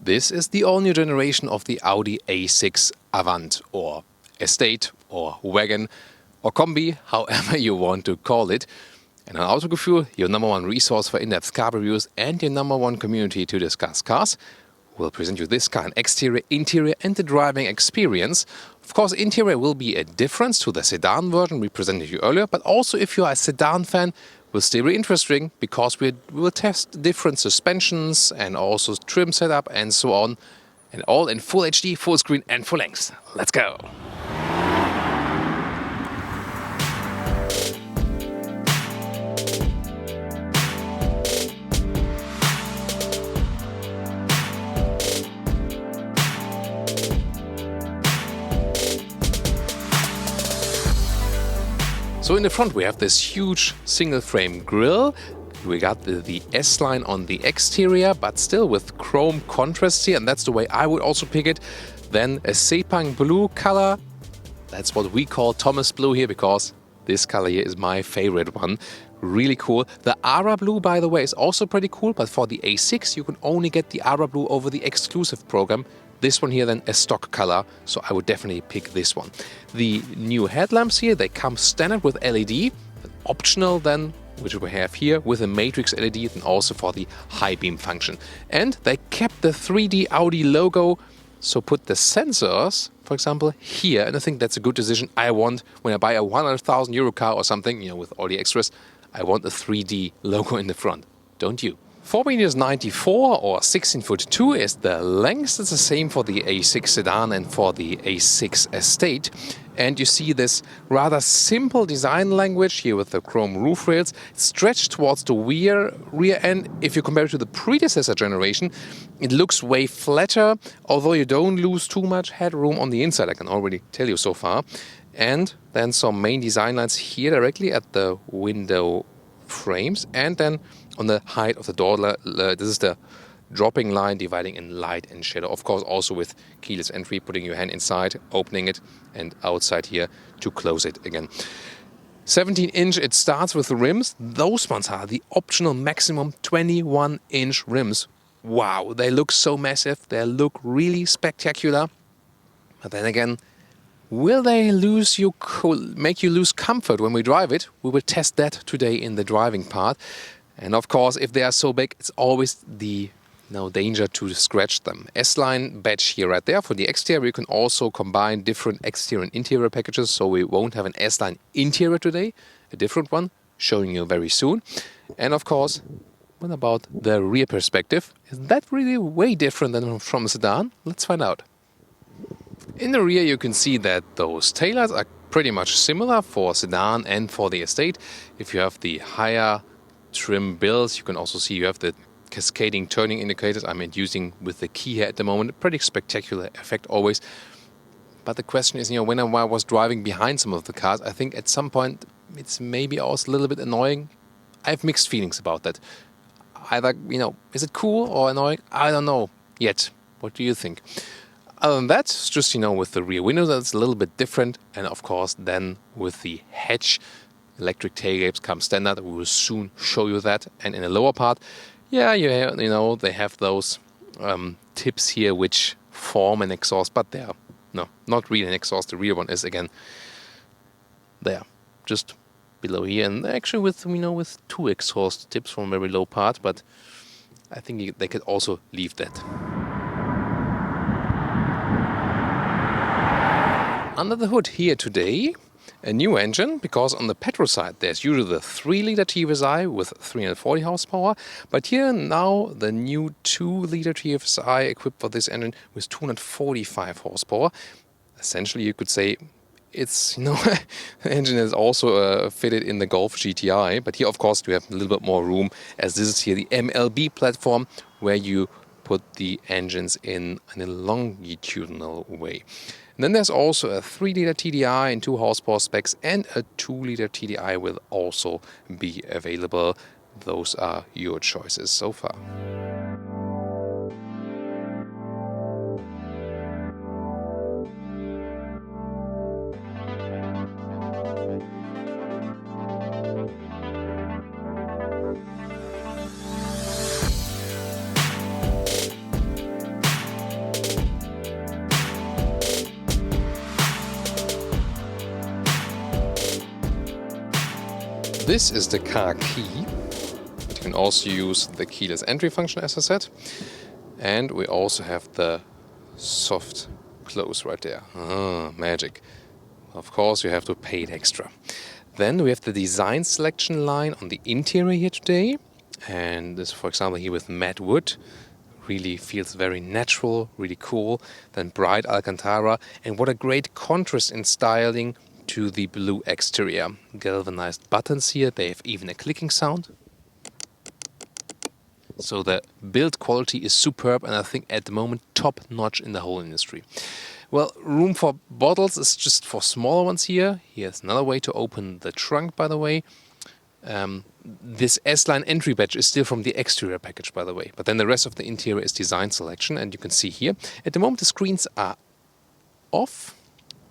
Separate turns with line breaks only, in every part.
This is the all-new generation of the Audi A6 Avant, or Estate, or Wagon, or Combi, however you want to call it. And on Autogefuehl, your number one resource for in-depth car reviews and your number one community to discuss cars, we'll present you this car in exterior, interior and the driving experience. Of course, interior will be a difference to the sedan version we presented you earlier, but also if you are a sedan fan, will still be interesting because we will test different suspensions and also trim setup and so on, and all in full HD, full screen and full length. Let's go! So in the front we have this huge single frame grille. We got the S-line on the exterior, but still with chrome contrast here, and that's the way I would also pick it. Then a Sepang blue color. That's what we call Thomas blue here, because this color here is my favorite one. Really cool. The Ara blue, by the way, is also pretty cool, but for the A6 you can only get the Ara blue over the exclusive program. This one here then a stock color, so I would definitely pick this one. The new headlamps here, they come standard with LED, optional then, which we have here, with a matrix LED and also for the high beam function. And they kept the 3D Audi logo, so put the sensors, for example, here, and I think that's a good decision. I want, when I buy a 100,000 euro car or something, you know, with all the extras, I want a 3D logo in the front, don't you? 4 meters 94 or 16'2" is the length. It's the same for the A6 sedan and for the A6 Estate. And you see this rather simple design language here with the chrome roof rails stretched towards the rear end. If you compare it to the predecessor generation, it looks way flatter, although you don't lose too much headroom on the inside, I can already tell you so far. And then some main design lines here directly at the window frames, and then on the height of the door, this is the dropping line dividing in light and shadow. Of course, also with keyless entry, putting your hand inside, opening it, and outside here to close it again. 17-inch, it starts with the rims. Those ones are the optional maximum 21-inch rims. Wow, they look so massive. They look really spectacular. But then again, will they make you lose comfort when we drive it? We will test that today in the driving part. And of course, if they are so big, it's always the danger to scratch them. S-line badge here right there. For the exterior, you can also combine different exterior and interior packages, so we won't have an S-line interior today, a different one, showing you very soon. And of course, what about the rear perspective? Is that really way different than from a sedan? Let's find out. In the rear, you can see that those taillights are pretty much similar for sedan and for the Estate. If you have the higher trim bills, you can also see you have the cascading turning indicators I'm using with the key here at the moment. Pretty spectacular effect always. But the question is, when I was driving behind some of the cars, I think at some point it's maybe also a little bit annoying. I have mixed feelings about that. Either, is it cool or annoying? I don't know yet. What do you think? Other than that, it's just, with the rear window, that's a little bit different. And of course, then with the hatch, electric tailgates come standard. We will soon show you that. And in the lower part, they have those tips here which form an exhaust, but they are not really an exhaust. The rear one is again there, just below here, and actually with two exhaust tips from a very low part. But I think they could also leave that. Under the hood here today, a new engine, because on the petrol side there's usually the 3-liter TFSI with 340 horsepower, but here now the new 2-liter TFSI equipped for this engine with 245 horsepower. Essentially you could say it's, the engine is also fitted in the Golf GTI, but here of course you have a little bit more room, as this is here the MLB platform where you put the engines in a longitudinal way. And then there's also a 3-liter TDI in 2 horsepower specs, and a 2-liter TDI will also be available. Those are your choices so far. this is the car key. But you can also use the keyless entry function, as I said. And we also have the soft close right there. Ah, magic. Of course, you have to pay it extra. Then we have the design selection line on the interior here today. And this, for example, here with matte wood. Really feels very natural, really cool. Then bright Alcantara. And what a great contrast in styling to the blue exterior. Galvanized buttons here. They have even a clicking sound. So the build quality is superb, and I think at the moment top-notch in the whole industry. Well, room for bottles is just for smaller ones here. Here's another way to open the trunk, by the way. This S-Line entry badge is still from the exterior package, by the way. But then the rest of the interior is design selection, and you can see here. At the moment the screens are off.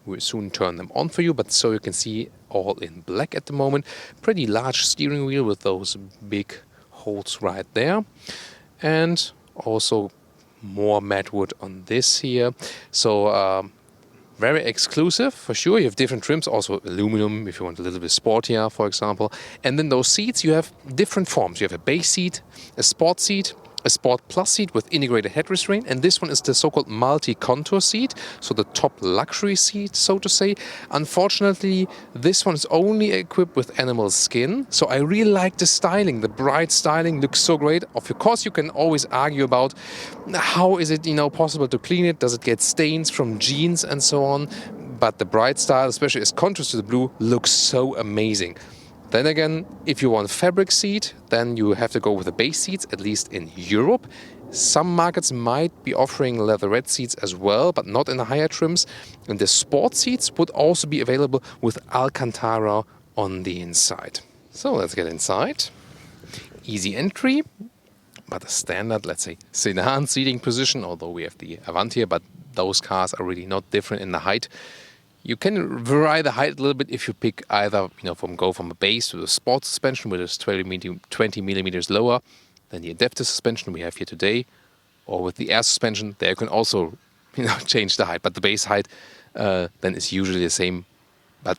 We'll soon turn them on for you, but so you can see all in black at the moment. Pretty large steering wheel with those big holes right there, and also more matte wood on this here. So very exclusive for sure. You have different trims, also aluminum if you want a little bit sportier, for example. And then those seats, you have different forms. You have a base seat, a sport seat, a Sport Plus seat with integrated head restraint, and this one is the so-called multi-contour seat, so the top luxury seat, so to say. Unfortunately, this one is only equipped with animal skin, so I really like the styling. The bright styling looks so great. Of course, you can always argue about how is it, possible to clean it? Does it get stains from jeans and so on? But the bright style, especially as contrast to the blue, looks so amazing. Then again, if you want a fabric seat, then you have to go with the base seats, at least in Europe. Some markets might be offering leatherette seats as well, but not in the higher trims. And the sport seats would also be available with Alcantara on the inside. So let's get inside. Easy entry, but a standard, let's say, sedan seating position, although we have the Avant here, but those cars are really not different in the height. You can vary the height a little bit if you pick either, go from a base to the sport suspension, which is 20 millimeters lower than the adaptive suspension we have here today, or with the air suspension. There you can also, change the height, but the base height then is usually the same. But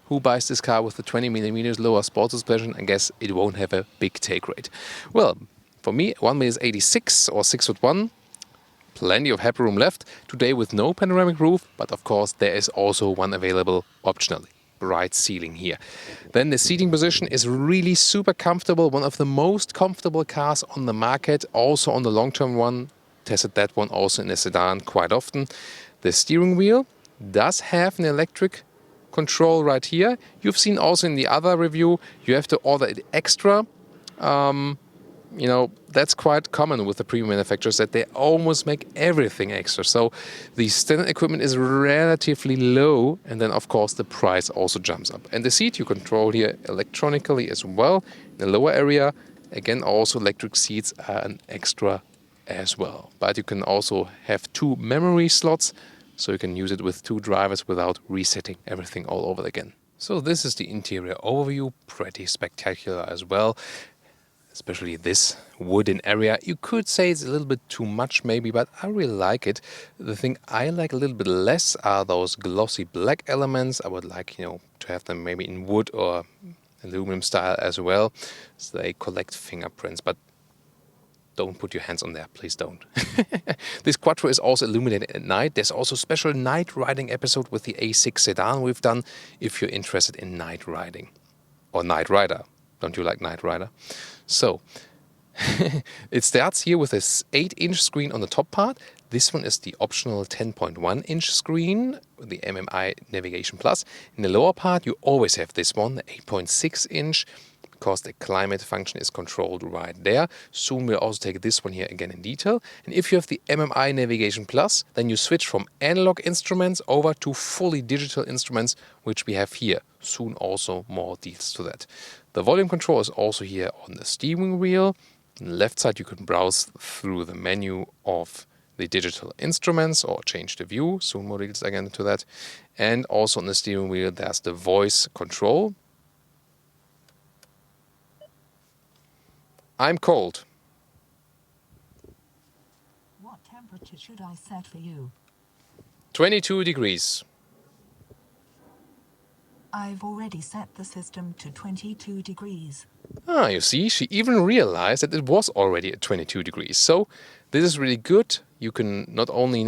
who buys this car with the 20 millimeters lower sport suspension? I guess it won't have a big take rate. Well, for me, 1m86 or 6'1". Plenty of headroom left today with no panoramic roof, but of course there is also one available optionally. Bright ceiling here. Then the seating position is really super comfortable, one of the most comfortable cars on the market, also on the long-term one. Tested that one also in a sedan quite often. The steering wheel does have an electric control right here. You've seen also in the other review, you have to order it extra. That's quite common with the premium manufacturers, that they almost make everything extra. So the standard equipment is relatively low, and then of course the price also jumps up. And the seat you control here electronically as well. In the lower area, again, also electric seats are an extra as well. But you can also have 2 memory slots, so you can use it with 2 drivers without resetting everything all over again. So this is the interior overview, pretty spectacular as well. Especially this wooden area. You could say it's a little bit too much maybe, but I really like it. The thing I like a little bit less are those glossy black elements. I would like, to have them maybe in wood or aluminum style as well, so they collect fingerprints. But don't put your hands on there, please don't. This Quattro is also illuminated at night. There's also a special night riding episode with the A6 sedan we've done if you're interested in night riding. Or Night Rider. Don't you like Night Rider? So, it starts here with this 8-inch screen on the top part. This one is the optional 10.1-inch screen, the MMI Navigation Plus. In the lower part, you always have this one, the 8.6-inch, because the climate function is controlled right there. Soon we'll also take this one here again in detail. And if you have the MMI Navigation Plus, then you switch from analog instruments over to fully digital instruments, which we have here. Soon also more details to that. The volume control is also here on the steering wheel. On the left side, you can browse through the menu of the digital instruments or change the view. Soon more details again to that. And also on the steering wheel, there's the voice control. I'm cold.
What temperature should I set for you?
22 degrees.
I've already set the system to 22 degrees.
Ah, you see, she even realized that it was already at 22 degrees. So this is really good. You can not only,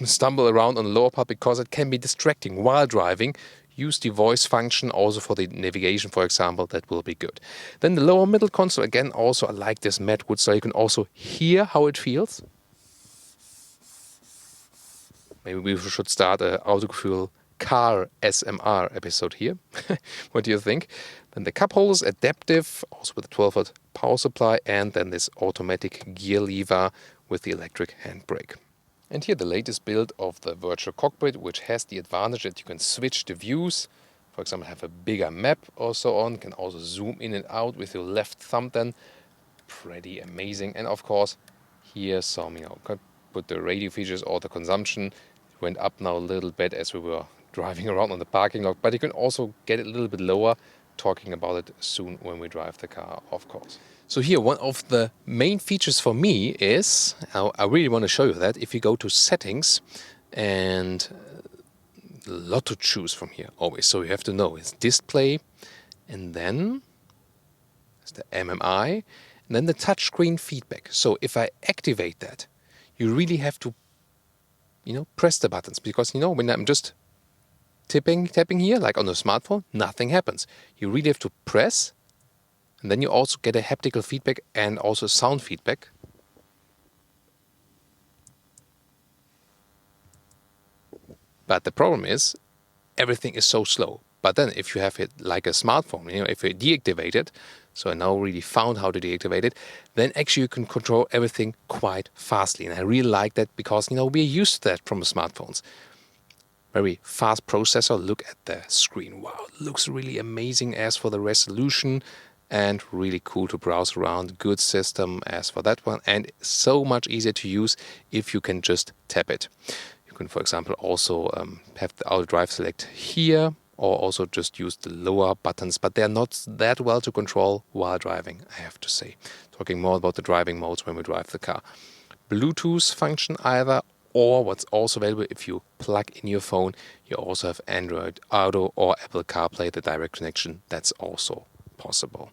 stumble around on the lower part because it can be distracting while driving. Use the voice function also for the navigation, for example. That will be good. Then the lower middle console, again, also I like this matte wood, so you can also hear how it feels. Maybe we should start a Autogefuehl car SMR episode here. What do you think? Then the cup holders, adaptive, also with a 12-volt power supply, and then this automatic gear lever with the electric handbrake. And here the latest build of the virtual cockpit, which has the advantage that you can switch the views. For example, have a bigger map or so on. Can also zoom in and out with your left thumb then. Pretty amazing. And of course, here some, can put the radio features or the consumption. It went up now a little bit as we were driving around on the parking lot. But you can also get it a little bit lower. Talking about it soon when we drive the car, of course. So here, one of the main features for me is, I really want to show you that, if you go to settings, and a lot to choose from here always. So you have to know it's display, and then it's the MMI, and then the touchscreen feedback. So if I activate that, you really have to, press the buttons, because when I'm just tapping here, like on a smartphone, nothing happens. You really have to press, and then you also get a haptical feedback and also sound feedback. But the problem is, everything is so slow. But then if you have it like a smartphone, if you deactivate it, so I now really found how to deactivate it, then actually you can control everything quite fastly. And I really like that because, we're used to that from the smartphones. Very fast processor. Look at the screen. Wow, it looks really amazing as for the resolution, and really cool to browse around. Good system as for that one, and so much easier to use if you can just tap it. You can, for example, also have the auto drive select here, or also just use the lower buttons, but they're not that well to control while driving, I have to say. Talking more about the driving modes when we drive the car. Bluetooth function either, or what's also available if you plug in your phone, you also have Android Auto or Apple CarPlay, the direct connection. That's also possible.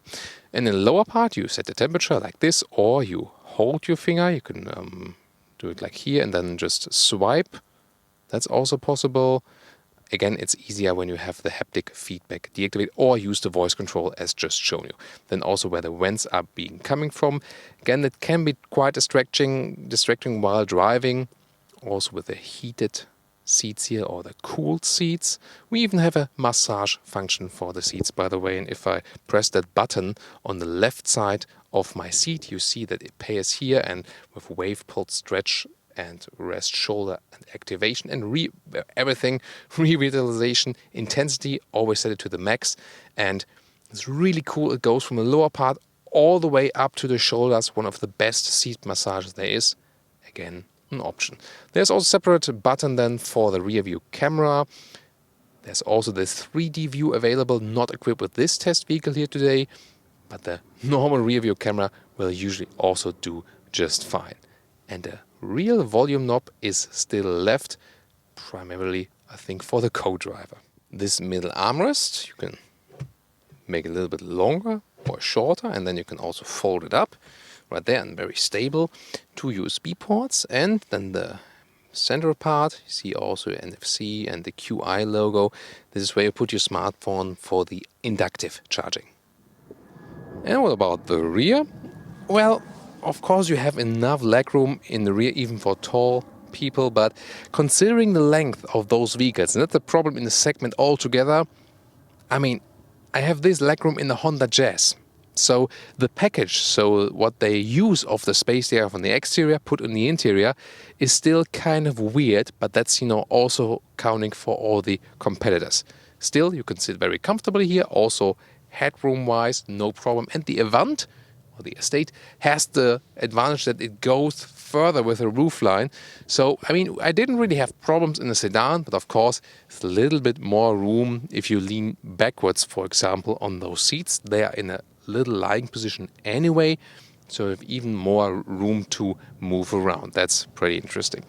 And in the lower part, you set the temperature like this, or you hold your finger. You can do it like here and then just swipe. That's also possible. Again, it's easier when you have the haptic feedback deactivate, or use the voice control as just shown you. Then also where the vents are coming from. Again, that can be quite distracting while driving. Also with the heated seats here, or the cooled seats. We even have a massage function for the seats, by the way. And if I press that button on the left side of my seat, you see that it appears here, and with wave pulse stretch and rest shoulder and activation and everything, revitalization, intensity, always set it to the max. And it's really cool. It goes from the lower part all the way up to the shoulders. One of the best seat massages there is. Again, an option. There's also a separate button then for the rear view camera. There's also this 3D view available, not equipped with this test vehicle here today, but the normal rear view camera will usually also do just fine. And the real volume knob is still left, primarily I think for the co-driver. This middle armrest you can make a little bit longer or shorter, and then you can also fold it up right there, and very stable. 2 USB ports, and then the center part, you see also NFC and the QI logo. This is where you put your smartphone for the inductive charging. And what about the rear? Well, of course you have enough legroom in the rear even for tall people, but considering the length of those vehicles, and that's a problem in the segment altogether, I have this legroom in the Honda Jazz. So the package, so what they use of the space they have on the exterior, put in the interior, is still kind of weird, but that's, also counting for all the competitors. Still, you can sit very comfortably here, also headroom-wise, no problem. And the Avant, or the Estate, has the advantage that it goes further with a roofline. So, I didn't really have problems in the sedan, but of course, it's a little bit more room if you lean backwards, for example, on those seats. They are in a little lying position anyway, so you have even more room to move around. That's pretty interesting.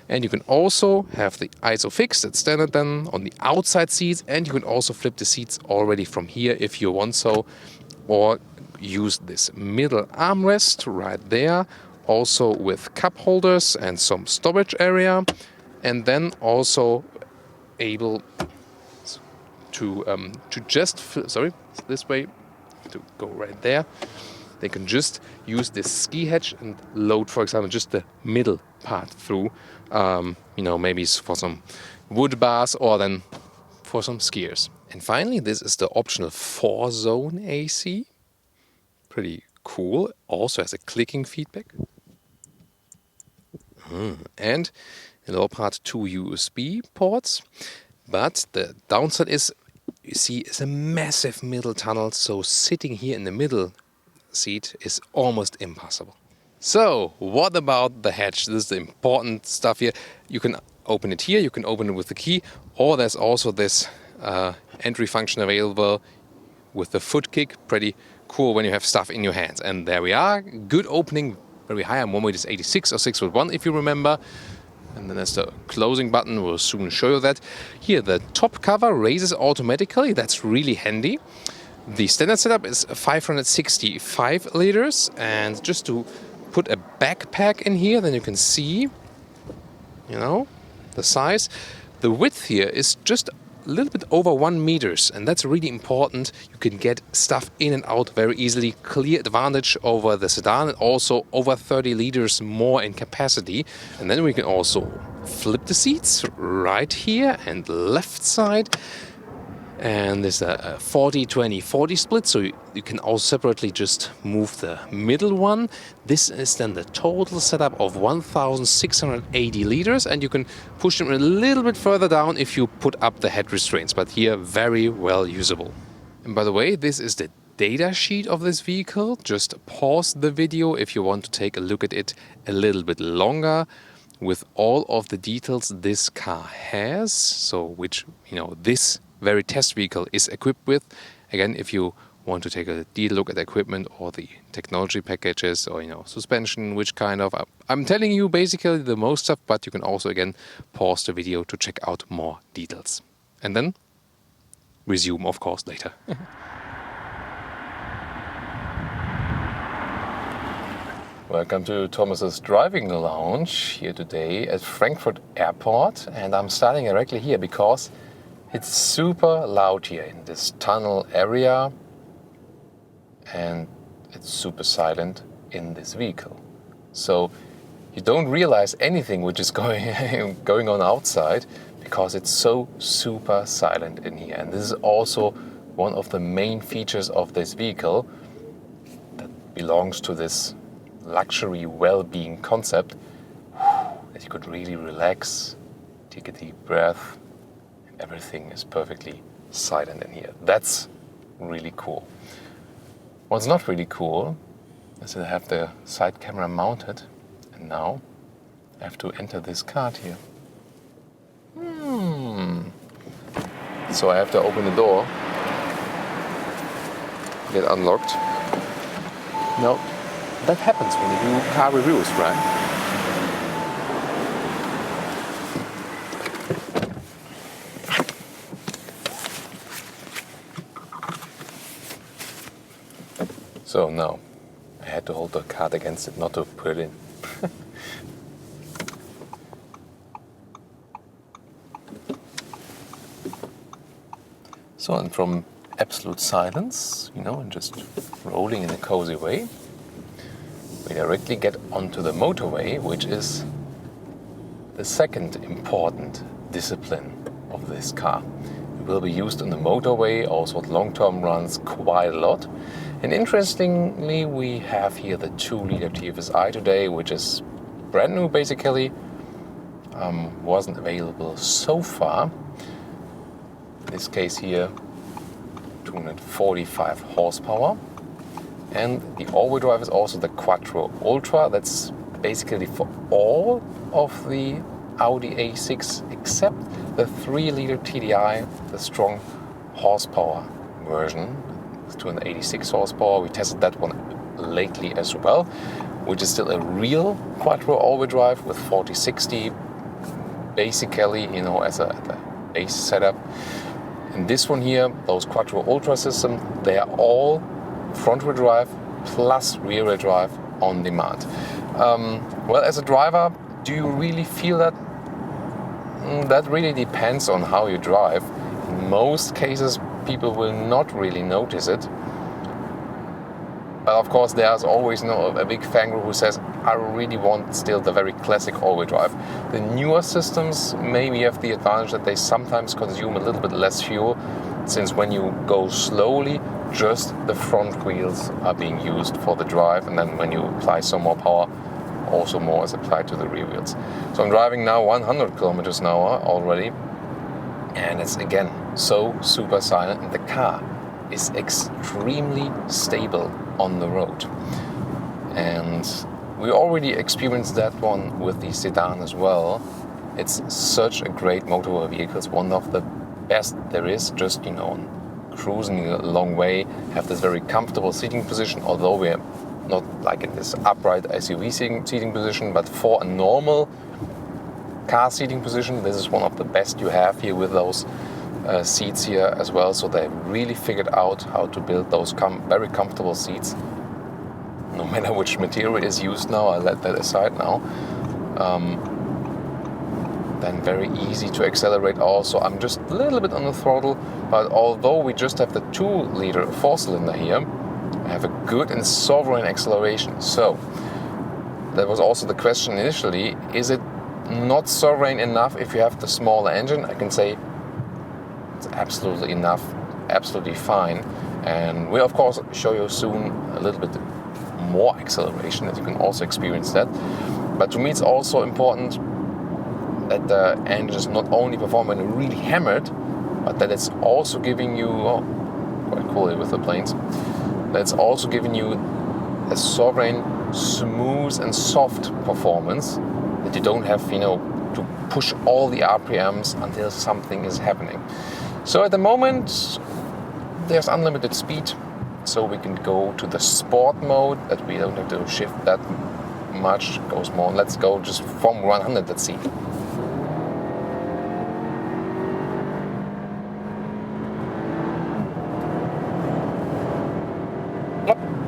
And you can also have the ISO fixed, it's standard then, on the outside seats, and you can also flip the seats already from here if you want so, or use this middle armrest right there, also with cup holders and some storage area, and then also able to just this way to go right there. They can just use this ski hatch and load, for example, just the middle part through, maybe for some wood bars or then for some skiers. And finally, this is the optional 4-zone AC. Pretty cool. Also has a clicking feedback. And in the lower part, 2 USB ports. But the downside is, you see, it's a massive middle tunnel. So sitting here in the middle seat is almost impossible. So what about the hatch? This is the important stuff here. You can open it here, you can open it with the key, or there's also this entry function available with the foot kick. Pretty cool when you have stuff in your hands. And there we are. Good opening, very high. I'm 1.86 or 6'1" if you remember. And then there's the closing button, we'll soon show you that. Here, the top cover raises automatically, that's really handy. The standard setup is 565 liters, and just to put a backpack in here, then you can see, the size. The width here is just a little bit over 1 meters, and that's really important. You can get stuff in and out very easily. Clear advantage over the sedan, and also over 30 liters more in capacity. And then we can also flip the seats right here and left side. And there's a 40-20-40 split, so you can also separately just move the middle one. This is then the total setup of 1,680 liters, and you can push them a little bit further down if you put up the head restraints, but here very well usable. And by the way, this is the data sheet of this vehicle. Just pause the video if you want to take a look at it a little bit longer, with all of the details this car has, so which, this very test vehicle is equipped with. Again, if you want to take a deep look at the equipment or the technology packages or suspension, which kind of, I'm telling you basically the most stuff, but you can also again pause the video to check out more details and then resume, of course, later. Welcome to Thomas's driving lounge here today at Frankfurt Airport, and I'm starting directly here because it's super loud here in this tunnel area, and it's super silent in this vehicle. So you don't realize anything which is going on outside because it's so super silent in here. And this is also one of the main features of this vehicle that belongs to this luxury well-being concept, that you could really relax, take a deep breath. Everything is perfectly silent in here. That's really cool. What's not really cool is that I have the side camera mounted, and now I have to enter this card here. So I have to open the door, get unlocked. Now, that happens when you do car reviews, right? So now, I had to hold the card against it, not to put it in. So, and from absolute silence, and just rolling in a cozy way, we directly get onto the motorway, which is the second important discipline of this car. It will be used on the motorway, also at long-term runs, quite a lot. And interestingly, we have here the 2-liter TFSI today, which is brand new basically. Wasn't available so far. In this case here, 245 horsepower. And the all-wheel drive is also the Quattro Ultra. That's basically for all of the Audi A6 except the 3-liter TDI, the strong horsepower version. 286 horsepower. We tested that one lately as well, which is still a real Quattro all-wheel drive with 40/60 basically, as a base setup. And this one here, those Quattro Ultra systems, they are all front-wheel drive plus rear-wheel drive on demand. Well, as a driver, do you really feel that? That really depends on how you drive. In most cases, people will not really notice it. But of course, there's always a big fan group who says, I really want still the very classic all-wheel drive. The newer systems maybe have the advantage that they sometimes consume a little bit less fuel, since when you go slowly, just the front wheels are being used for the drive, and then when you apply some more power, also more is applied to the rear wheels. So I'm driving now 100 kilometers an hour already, and it's again so super silent, and the car is extremely stable on the road. And we already experienced that one with the sedan as well. It's such a great motorway vehicle. It's one of the best there is, just cruising a long way, have this very comfortable seating position, although we're not like in this upright SUV seating position, but for a normal car seating position, this is one of the best you have here with those seats here as well. So they really figured out how to build those very comfortable seats, no matter which material is used now. I'll let that aside now. Then very easy to accelerate also. I'm just a little bit on the throttle, but although we just have the 2-liter 4-cylinder here, I have a good and sovereign acceleration. So that was also the question initially, is it not sovereign enough if you have the smaller engine? I can say it's absolutely enough, absolutely fine. And we'll of course show you soon a little bit more acceleration, that you can also experience that. But to me it's also important that the engine is not only performing really hammered, but that it's also giving you, quite cool with the planes, that's also giving you a sovereign, smooth and soft performance, that you don't have, to push all the RPMs until something is happening. So at the moment, there's unlimited speed, so we can go to the sport mode, that we don't have to shift that much, goes more. Let's go just from 100, let's see.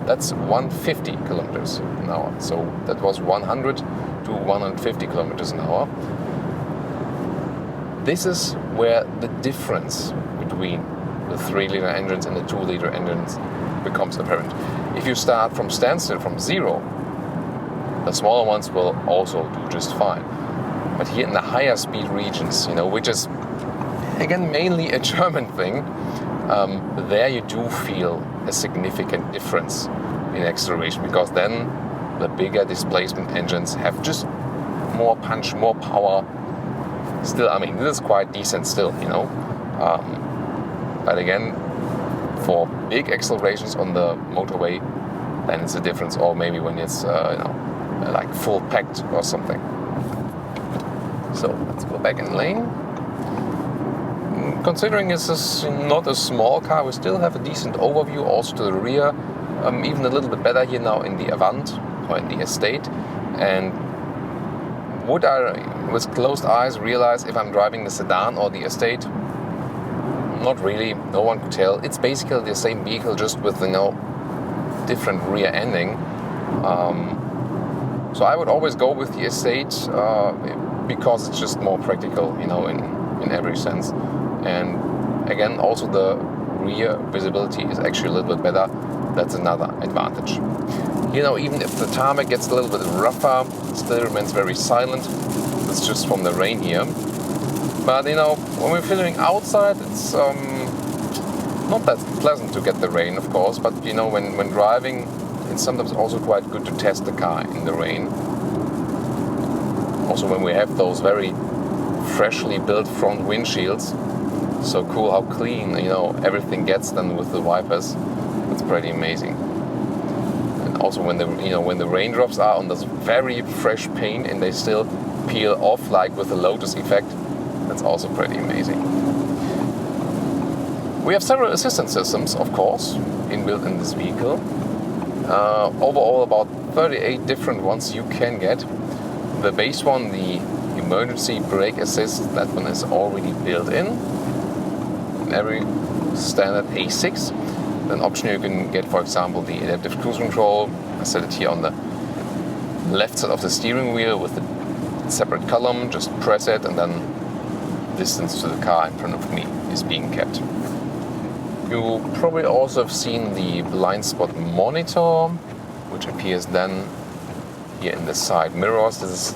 That's 150 kilometers an hour. So that was 100 to 150 kilometers an hour. This is where the difference between the 3-liter engines and the 2-liter engines becomes apparent. If you start from standstill, from zero, the smaller ones will also do just fine. But here in the higher speed regions, which is again mainly a German thing, there you do feel a significant difference in acceleration, because then the bigger displacement engines have just more punch, more power. Still, this is quite decent still, but again, for big accelerations on the motorway, then it's a difference, or maybe when it's like full packed or something. So let's go back in lane. Considering this is not a small car, we still have a decent overview also to the rear, even a little bit better here now in the Avant or in the Estate. And would I, with closed eyes, realize if I'm driving the sedan or the Estate? Not really, no one could tell. It's basically the same vehicle, just with different rear ending. So I would always go with the Estate because it's just more practical, in every sense. And again, also the rear visibility is actually a little bit better. That's another advantage. Even if the tarmac gets a little bit rougher, it still remains very silent. It's just from the rain here. But when we're filming outside, it's not that pleasant to get the rain, of course. But when driving, it's sometimes also quite good to test the car in the rain. Also, when we have those very freshly built front windshields, so cool how clean everything gets done with the wipers. It's pretty amazing. And also when the raindrops are on this very fresh paint and they still peel off like with the Lotus effect, that's also pretty amazing. We have several assistance systems, of course, inbuilt in this vehicle. Overall about 38 different ones you can get. The base one, the emergency brake assist, that one is already built in every standard A6. An option you can get, for example, the adaptive cruise control. I set it here on the left side of the steering wheel with the separate column. Just press it and then distance to the car in front of me is being kept. You probably also have seen the blind spot monitor, which appears then here in the side mirrors. This is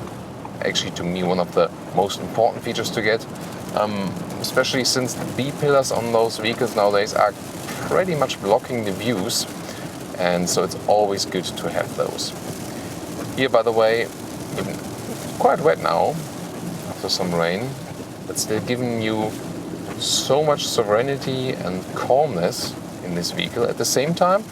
actually, to me, one of the most important features to get, especially since the B-pillars on those vehicles nowadays are pretty much blocking the views, and so it's always good to have those. Here, by the way, even quite wet now after some rain, but still giving you so much serenity and calmness in this vehicle. At the same time,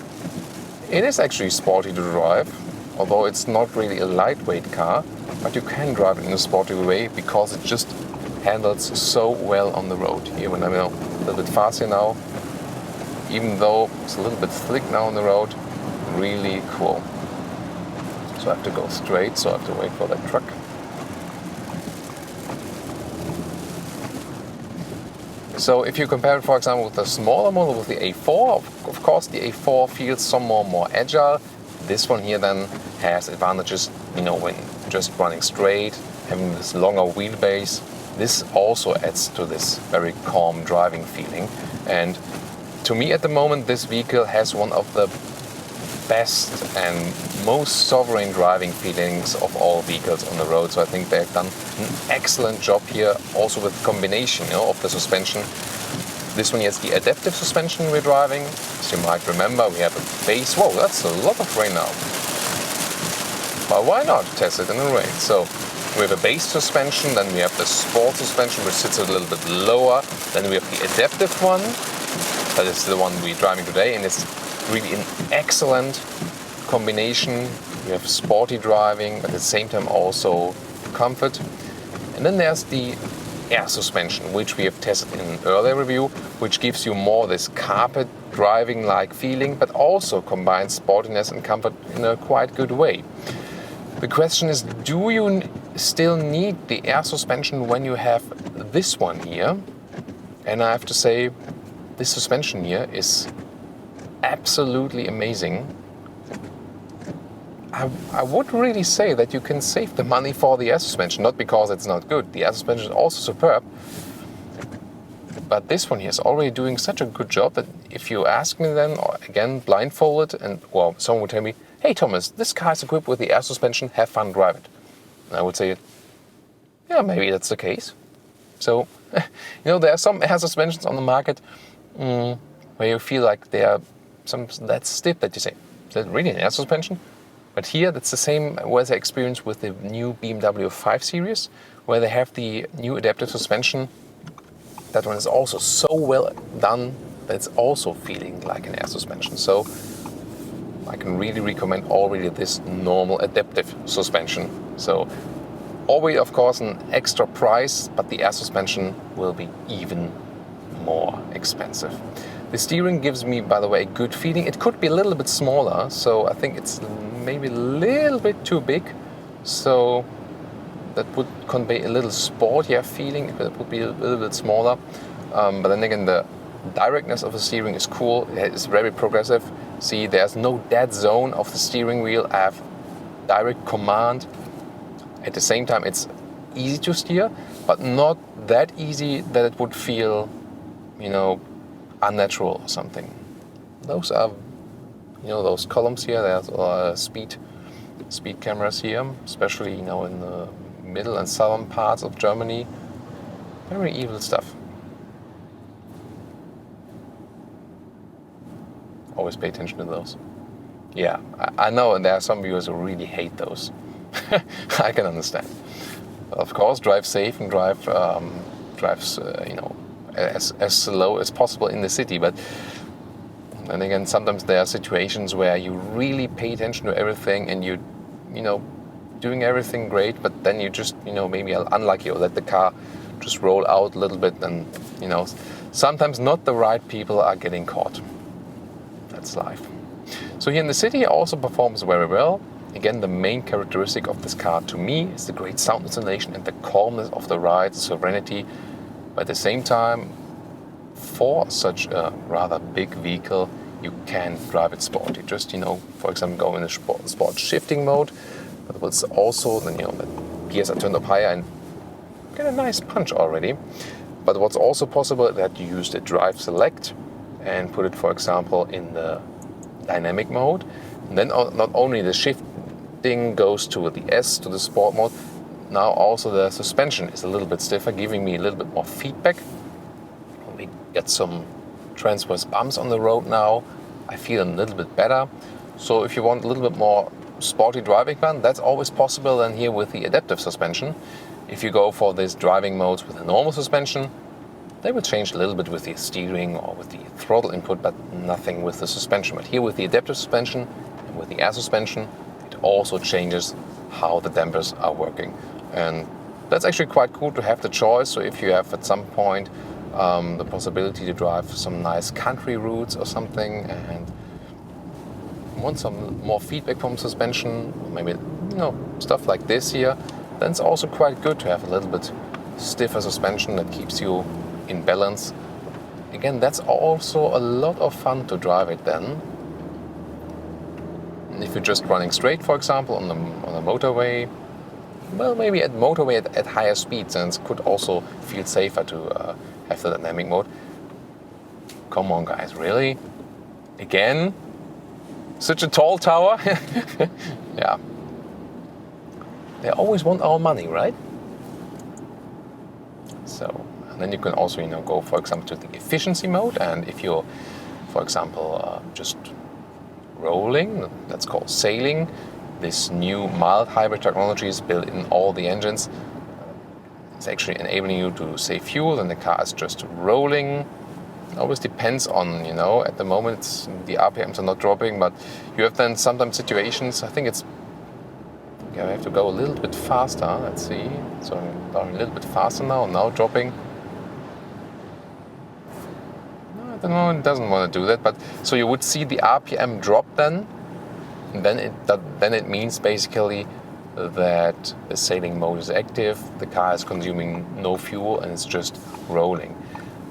it is actually sporty to drive, although it's not really a lightweight car, but you can drive it in a sporty way because it just handles so well on the road. Here, when I'm a little bit faster now, even though it's a little bit slick now on the road, really cool. So I have to go straight, so I have to wait for that truck. So if you compare it, for example, with the smaller model, with the A4, of course the A4 feels somewhat more agile. This one here then has advantages, when just running straight, having this longer wheelbase. This also adds to this very calm driving feeling. And to me at the moment, this vehicle has one of the best and most sovereign driving feelings of all vehicles on the road. So I think they've done an excellent job here, also with the combination of the suspension. This one has the adaptive suspension we're driving. As you might remember, we have a base. Whoa, that's a lot of rain now. But why not test it in the rain? So we have a base suspension, then we have the sport suspension, which sits a little bit lower. Then we have the adaptive one. That is the one we're driving today, and it's really an excellent combination. You have sporty driving, but at the same time also comfort. And then there's the air suspension, which we have tested in an earlier review, which gives you more this carpet driving-like feeling, but also combines sportiness and comfort in a quite good way. The question is, do you still need the air suspension when you have this one here? And I have to say, this suspension here is absolutely amazing. I would really say that you can save the money for the air suspension, not because it's not good. The air suspension is also superb. But this one here is already doing such a good job that if you ask me then, or again, blindfolded, and someone would tell me, hey Thomas, this car is equipped with the air suspension, have fun, drive it. And I would say, yeah, maybe that's the case. So, there are some air suspensions on the market where you feel like they are that stiff that you say, is that really an air suspension? But here, that's the same weather experience with the new BMW 5 Series, where they have the new adaptive suspension. That one is also so well done that it's also feeling like an air suspension. So I can really recommend already this normal adaptive suspension. So always, of course, an extra price, but the air suspension will be even more expensive. The steering gives me, by the way, a good feeling. It could be a little bit smaller, so I think it's maybe a little bit too big. So that would convey a little sportier feeling if it would be a little bit smaller. But then again, the directness of the steering is cool. It's very progressive. See, there's no dead zone of the steering wheel. I have direct command. At the same time, it's easy to steer, but not that easy that it would feel, unnatural or something. Those are, those columns here. There's speed cameras here, especially in the middle and southern parts of Germany. Very evil stuff. Always pay attention to those. Yeah, I know, and there are some viewers who really hate those. I can understand. Of course, drive safe and drive as slow as possible in the city. But then again, sometimes there are situations where you really pay attention to everything and you doing everything great, but then you just maybe are unlucky or let the car just roll out a little bit, and sometimes not the right people are getting caught. That's life. So here in the city, it also performs very well. Again, the main characteristic of this car to me is the great sound insulation and the calmness of the ride, the serenity. But at the same time, for such a rather big vehicle, you can drive it sporty. Just, for example, go in a sport shifting mode, but what's also, then, the gears are turned up higher and get a nice punch already. But what's also possible that you use the drive select and put it, for example, in the dynamic mode. And then not only the shifting goes to the S, to the sport mode, now also the suspension is a little bit stiffer, giving me a little bit more feedback. We get some transverse bumps on the road now. I feel a little bit better. So if you want a little bit more sporty driving fun, that's always possible then here with the adaptive suspension. If you go for these driving modes with a normal suspension, they will change a little bit with the steering or with the throttle input, but nothing with the suspension. But here with the adaptive suspension and with the air suspension, it also changes how the dampers are working. And that's actually quite cool to have the choice. So if you have at some point the possibility to drive some nice country routes or something and want some more feedback from suspension, maybe stuff like this here, then it's also quite good to have a little bit stiffer suspension that keeps you in balance. Again, that's also a lot of fun to drive it then. And if you're just running straight, for example, on the motorway, well, maybe at motorway at higher speeds, and it could also feel safer to have the dynamic mode. Come on, guys, really? Again? Such a tall tower? Yeah. They always want our money, right? So, and then you can also, go, for example, to the efficiency mode. And if you're, for example, just rolling, that's called sailing. This new mild hybrid technology is built in all the engines. It's actually enabling you to save fuel, and the car is just rolling. It always depends on, at the moment the RPMs are not dropping, but you have then sometimes situations, I think I have to go a little bit faster. Let's see. So I'm going a little bit faster now dropping. No, at the moment it doesn't want to do that, but so you would see the RPM drop then. And then it means basically that the sailing mode is active, the car is consuming no fuel, and it's just rolling.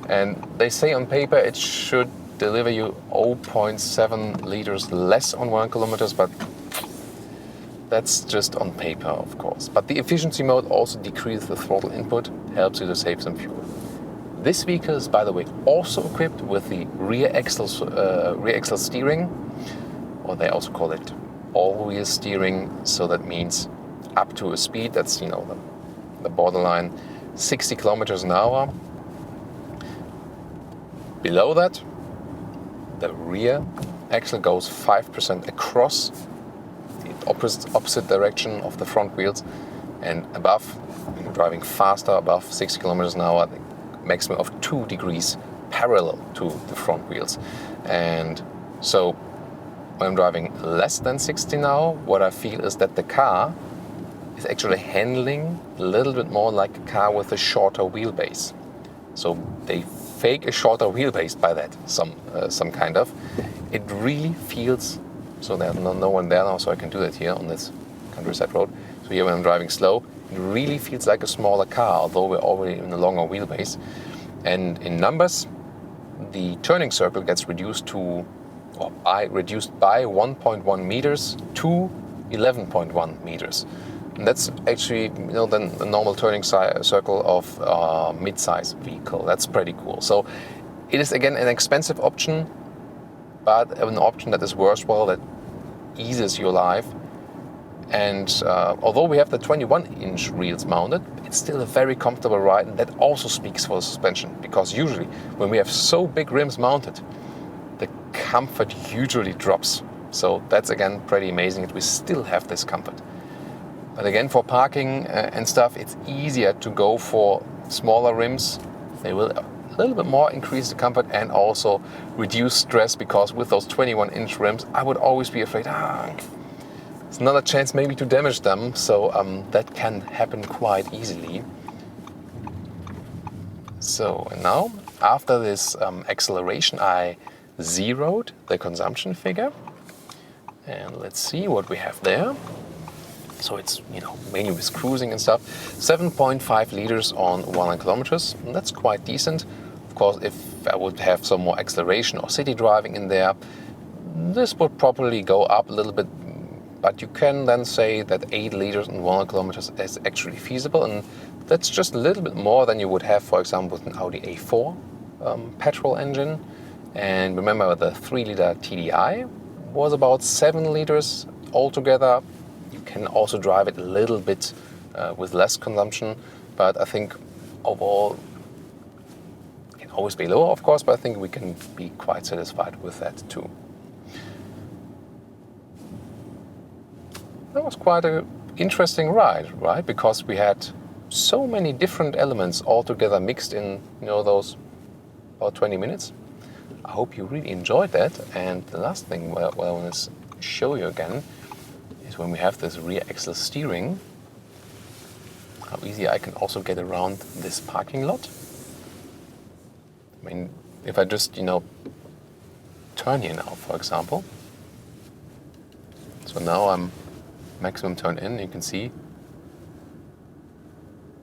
And they say on paper it should deliver you 0.7 liters less on 1 kilometers, but that's just on paper, of course. But the efficiency mode also decreases the throttle input, helps you to save some fuel. This vehicle is, by the way, also equipped with the rear axle steering, or they also call it all-wheel steering. So that means up to a speed that's, the borderline 60 kilometers an hour. Below that, the rear axle goes 5% across the opposite direction of the front wheels, and above, when you're driving faster, above 60 kilometers an hour, the maximum of 2 degrees parallel to the front wheels. And so when I'm driving less than 60 now, what I feel is that the car is actually handling a little bit more like a car with a shorter wheelbase. So they fake a shorter wheelbase by that, some kind of. It really feels, so there's no one there now, so I can do that here on this countryside road. So here when I'm driving slow, it really feels like a smaller car, although we're already in a longer wheelbase. And in numbers, the turning circle gets reduced by 1.1 meters to 11.1 meters. And that's actually, then the normal turning circle of a mid-size vehicle. That's pretty cool. So it is, again, an expensive option, but an option that is worthwhile, that eases your life. And although we have the 21-inch wheels mounted, it's still a very comfortable ride, and that also speaks for the suspension, because usually when we have so big rims mounted, the comfort usually drops. So that's, again, pretty amazing that we still have this comfort. But again, for parking and stuff, it's easier to go for smaller rims. They will a little bit more increase the comfort and also reduce stress, because with those 21-inch rims, I would always be afraid, there's another chance maybe to damage them. So that can happen quite easily. So and now, after this acceleration, I zeroed the consumption figure. And let's see what we have there. So it's, mainly with cruising and stuff. 7.5 liters on 100 kilometers. And that's quite decent. Of course, if I would have some more acceleration or city driving in there, this would probably go up a little bit. But you can then say that 8 liters on 100 kilometers is actually feasible. And that's just a little bit more than you would have, for example, with an Audi A4 petrol engine. And remember, the 3-liter TDI was about 7 liters altogether. You can also drive it a little bit with less consumption, but I think overall it can always be lower, of course, but I think we can be quite satisfied with that too. That was quite an interesting ride, right? Because we had so many different elements all together mixed in, those about 20 minutes. I hope you really enjoyed that. And the last thing what I want to show you again is when we have this rear axle steering, how easy I can also get around this parking lot. I mean, if I just, turn here now, for example. So now I'm maximum turn in, you can see.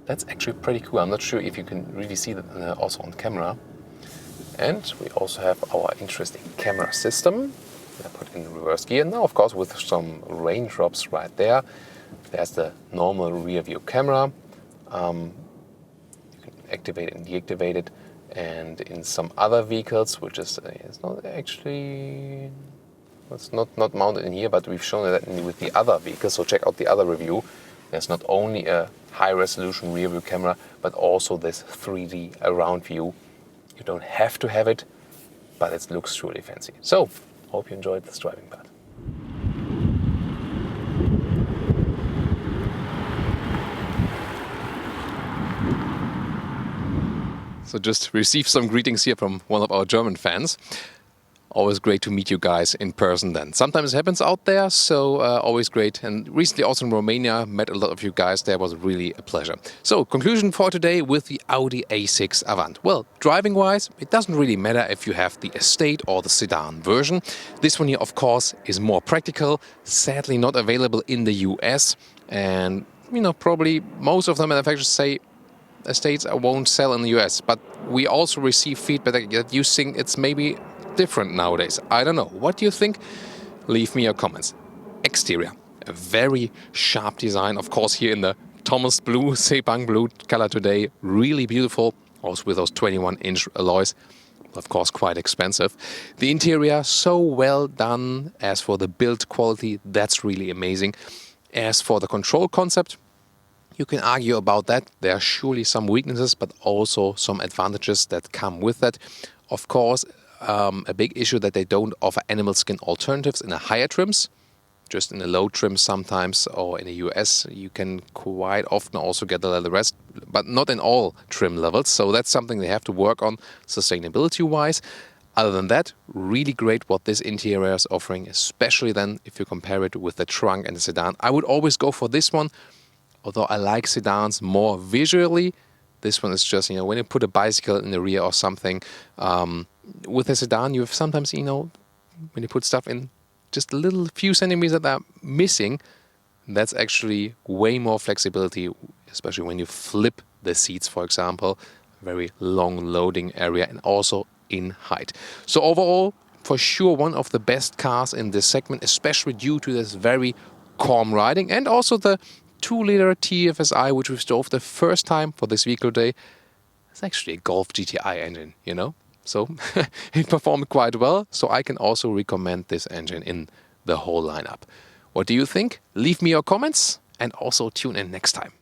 That's actually pretty cool. I'm not sure if you can really see that also on camera. And we also have our interesting camera system. I put in reverse gear now, of course, with some raindrops right there. There's the normal rear view camera. You can activate it and deactivate it. And in some other vehicles, which is it's not actually, it's not mounted in here, but we've shown that with the other vehicles. So check out the other review. There's not only a high resolution rear view camera, but also this 3D around view. You don't have to have it, but it looks truly fancy. So, hope you enjoyed this driving part. So just received some greetings here from one of our German fans. Always great to meet you guys in person then. Sometimes it happens out there, so always great. And recently also in Romania, met a lot of you guys there. Was really a pleasure. So, conclusion for today with the Audi A6 Avant. Well, driving-wise, it doesn't really matter if you have the estate or the sedan version. This one here, of course, is more practical. Sadly not available in the US. And, probably most of the manufacturers say estates won't sell in the US. But we also receive feedback that you think it's maybe different nowadays. I don't know. What do you think? Leave me your comments. Exterior, a very sharp design, of course, here in the Thomas blue, Sepang blue color today. Really beautiful, also with those 21-inch alloys. Of course, quite expensive. The interior, so well done. As for the build quality, that's really amazing. As for the control concept, you can argue about that. There are surely some weaknesses, but also some advantages that come with that. Of course, a big issue that they don't offer animal skin alternatives in the higher trims. Just in the low trim sometimes, or in the US, you can quite often also get the leather rest, but not in all trim levels. So that's something they have to work on sustainability-wise. Other than that, really great what this interior is offering, especially then if you compare it with the trunk and the sedan. I would always go for this one, although I like sedans more visually. This one is just, when you put a bicycle in the rear or something. With a sedan, you have sometimes, when you put stuff in, just a little few centimeters that are missing. That's actually way more flexibility, especially when you flip the seats, for example. Very long loading area and also in height. So overall, for sure, one of the best cars in this segment, especially due to this very calm riding and also the 2-liter TFSI, which we drove the first time for this vehicle day. It's actually a Golf GTI engine, So it performed quite well. So I can also recommend this engine in the whole lineup. What do you think? Leave me your comments and also tune in next time.